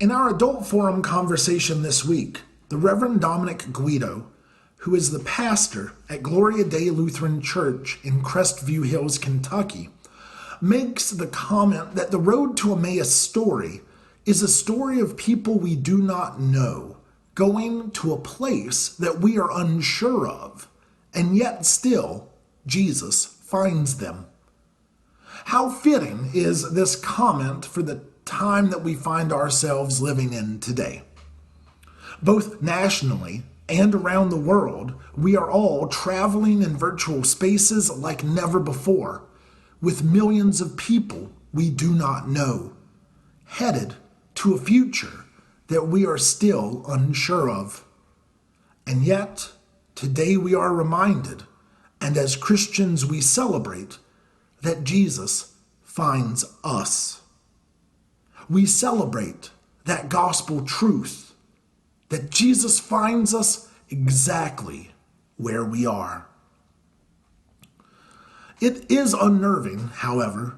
In our adult forum conversation this week, the Reverend Dominic Guido, who is the pastor at Gloria Dei Lutheran Church in Crestview Hills, Kentucky, makes the comment that the road to Emmaus story is a story of people we do not know going to a place that we are unsure of, and yet still Jesus finds them. How fitting is this comment for the time that we find ourselves living in today? Both nationally and around the world, we are all traveling in virtual spaces like never before, with millions of people we do not know, headed to a future that we are still unsure of. And yet, today we are reminded, and as Christians we celebrate, that Jesus finds us. We celebrate that gospel truth, that Jesus finds us exactly where we are. It is unnerving, however,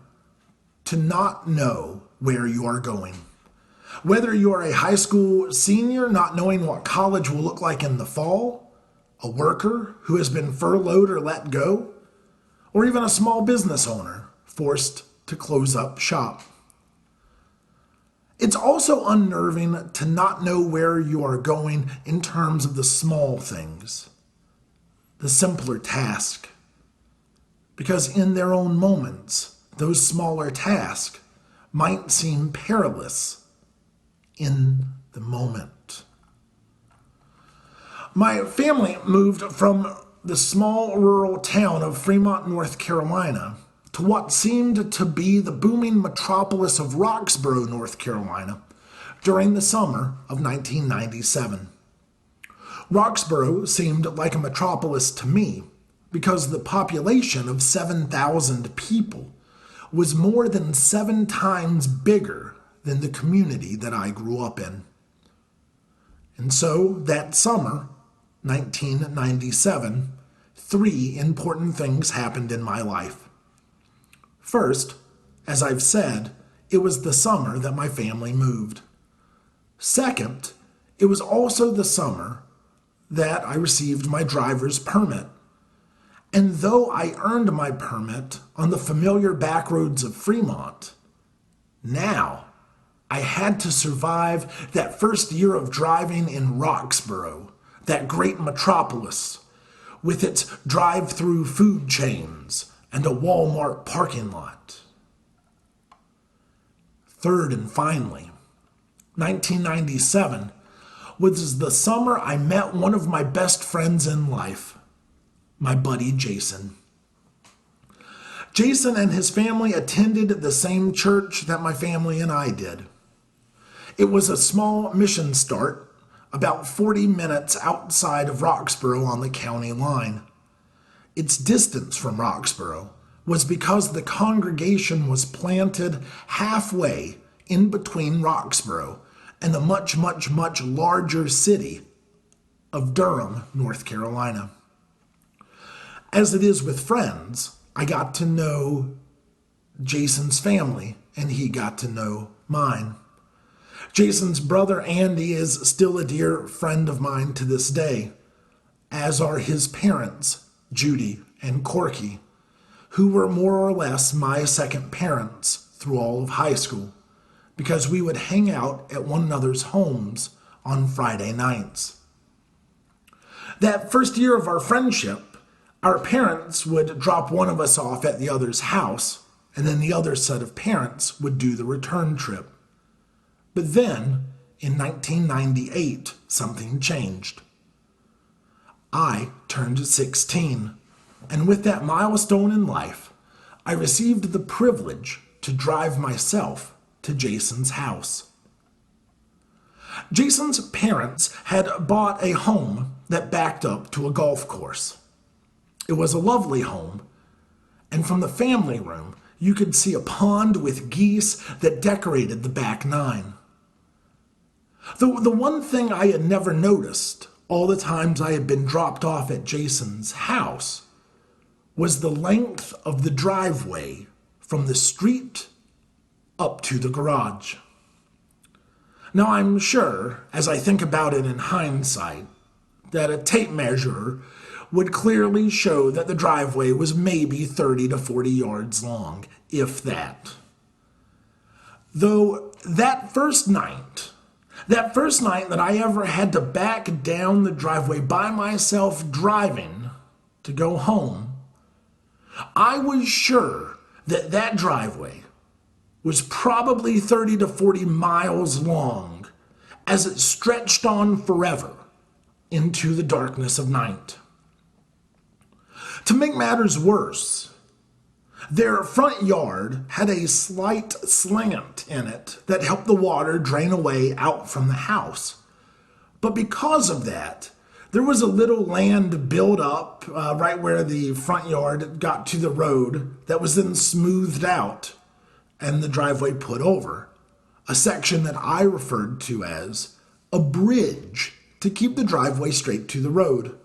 to not know where you are going. Whether you are a high school senior not knowing what college will look like in the fall, a worker who has been furloughed or let go, or even a small business owner forced to close up shop. It's also unnerving to not know where you are going in terms of the small things, the simpler task. Because in their own moments, those smaller tasks might seem perilous in the moment. My family moved from the small rural town of Fremont, North Carolina, to what seemed to be the booming metropolis of Roxborough, North Carolina, during the summer of 1997. Roxborough seemed like a metropolis to me because the population of 7,000 people was more than 7 times bigger than the community that I grew up in. And so that summer, 1997, 3 important things happened in my life. First, as I've said, it was the summer that my family moved. Second, it was also the summer that I received my driver's permit. And though I earned my permit on the familiar back roads of Fremont, now I had to survive that first year of driving in Roxborough, that great metropolis, with its drive-through food chains and a Walmart parking lot. Third and finally, 1997 was the summer I met one of my best friends in life, my buddy Jason. Jason and his family attended the same church that my family and I did. It was a small mission start, about 40 minutes outside of Roxborough on the county line. Its distance from Roxborough was because the congregation was planted halfway in between Roxborough and the much, much, much larger city of Durham, North Carolina. As it is with friends, I got to know Jason's family, and he got to know mine. Jason's brother Andy is still a dear friend of mine to this day, as are his parents, Judy and Corky, who were more or less my second parents through all of high school, because we would hang out at one another's homes on Friday nights. That first year of our friendship, our parents would drop one of us off at the other's house, and then the other set of parents would do the return trip. But then, in 1998, something changed. I turned 16, and with that milestone in life, I received the privilege to drive myself to Jason's house. Jason's parents had bought a home that backed up to a golf course. It was a lovely home, and from the family room, you could see a pond with geese that decorated the back 9. The one thing I had never noticed all the times I had been dropped off at Jason's house was the length of the driveway from the street up to the garage. Now, I'm sure, as I think about it in hindsight, that a tape measure would clearly show that the driveway was maybe 30 to 40 yards long, if that. Though that first night that I ever had to back down the driveway by myself driving to go home, I was sure that that driveway was probably 30 to 40 miles long as it stretched on forever into the darkness of night. To make matters worse, their front yard had a slight slant in it that helped the water drain away out from the house. But because of that, there was a little land built up right where the front yard got to the road that was then smoothed out and the driveway put over, a section that I referred to as a bridge to keep the driveway straight to the road.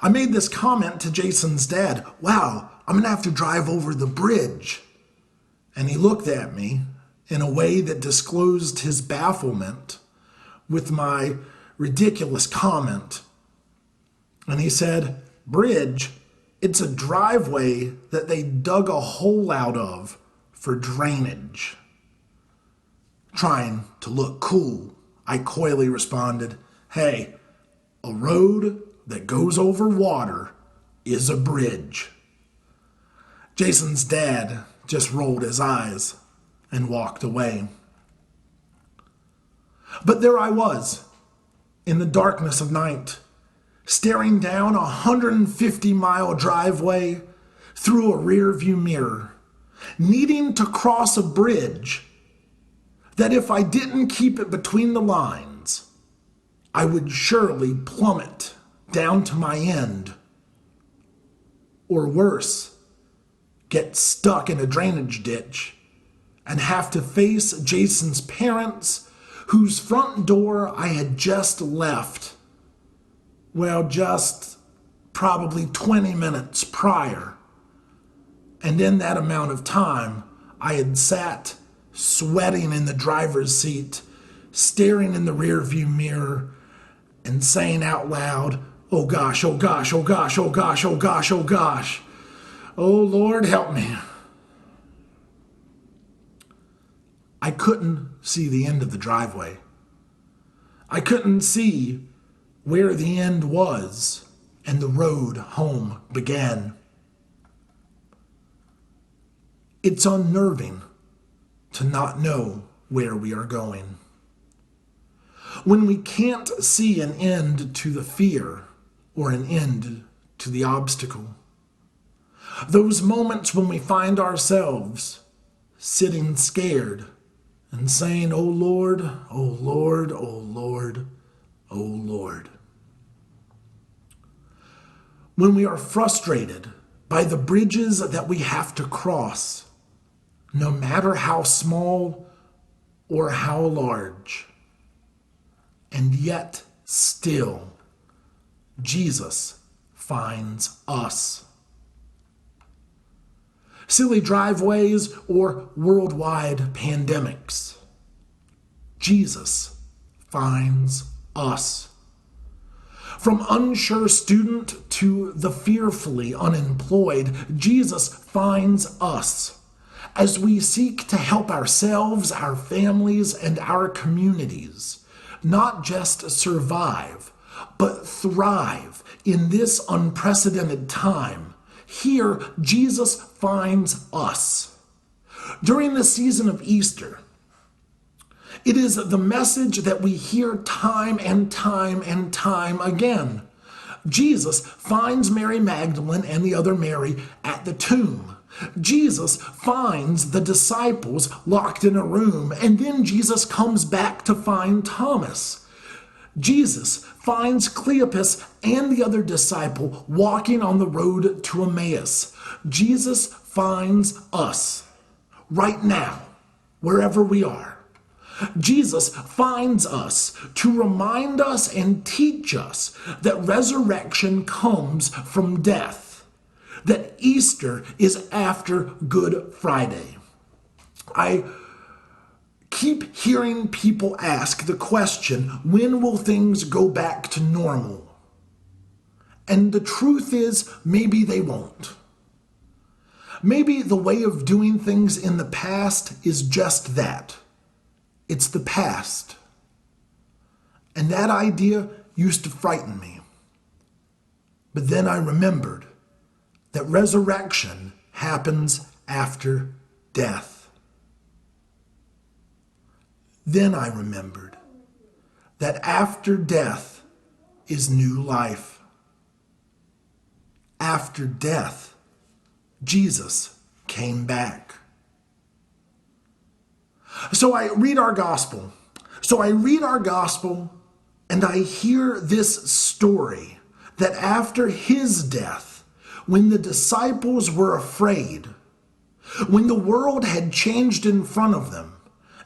I made this comment to Jason's dad, "Wow, I'm going to have to drive over the bridge." And he looked at me in a way that disclosed his bafflement with my ridiculous comment. And he said, "Bridge, it's a driveway that they dug a hole out of for drainage." Trying to look cool, I coyly responded, "Hey, a road that goes over water is a bridge." Jason's dad just rolled his eyes and walked away. But there I was, in the darkness of night, staring down a 150-mile driveway through a rearview mirror, needing to cross a bridge that if I didn't keep it between the lines, I would surely plummet down to my end. Or worse, get stuck in a drainage ditch and have to face Jason's parents, whose front door I had just left, well, just probably 20 minutes prior. And in that amount of time, I had sat sweating in the driver's seat, staring in the rearview mirror, and saying out loud, "Oh gosh, oh gosh, oh gosh, oh gosh, oh gosh, oh gosh. Oh Lord, help me." I couldn't see the end of the driveway. I couldn't see where the end was and the road home began. It's unnerving to not know where we are going. When we can't see an end to the fear or an end to the obstacle. Those moments when we find ourselves sitting scared and saying, "Oh Lord, oh Lord, oh Lord, oh Lord." When we are frustrated by the bridges that we have to cross, no matter how small or how large. And yet, still, Jesus finds us. Silly driveways or worldwide pandemics. Jesus finds us. From unsure student to the fearfully unemployed, Jesus finds us as we seek to help ourselves, our families, and our communities not just survive, but thrive in this unprecedented time. Here, Jesus finds us. During the season of Easter, it is the message that we hear time and time and time again. Jesus finds Mary Magdalene and the other Mary at the tomb. Jesus finds the disciples locked in a room, and then Jesus comes back to find Thomas. Jesus finds Cleopas and the other disciple walking on the road to Emmaus. Jesus finds us right now, wherever we are. Jesus finds us to remind us and teach us that resurrection comes from death, that Easter is after Good Friday. I keep hearing people ask the question, when will things go back to normal? And the truth is, maybe they won't. Maybe the way of doing things in the past is just that. It's the past. And that idea used to frighten me. But then I remembered that resurrection happens after death. Then I remembered that after death is new life. After death, Jesus came back. So I read our gospel. And I hear this story that after his death, when the disciples were afraid, when the world had changed in front of them,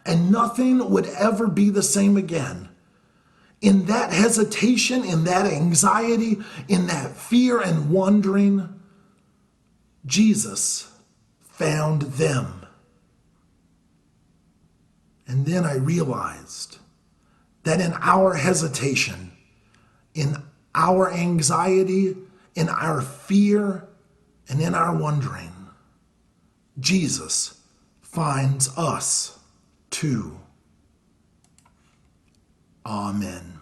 and nothing would ever be the same again, in that hesitation, in that anxiety, in that fear and wondering, Jesus found them. And then I realized that in our hesitation, in our anxiety, in our fear, and in our wondering, Jesus finds us too. Amen.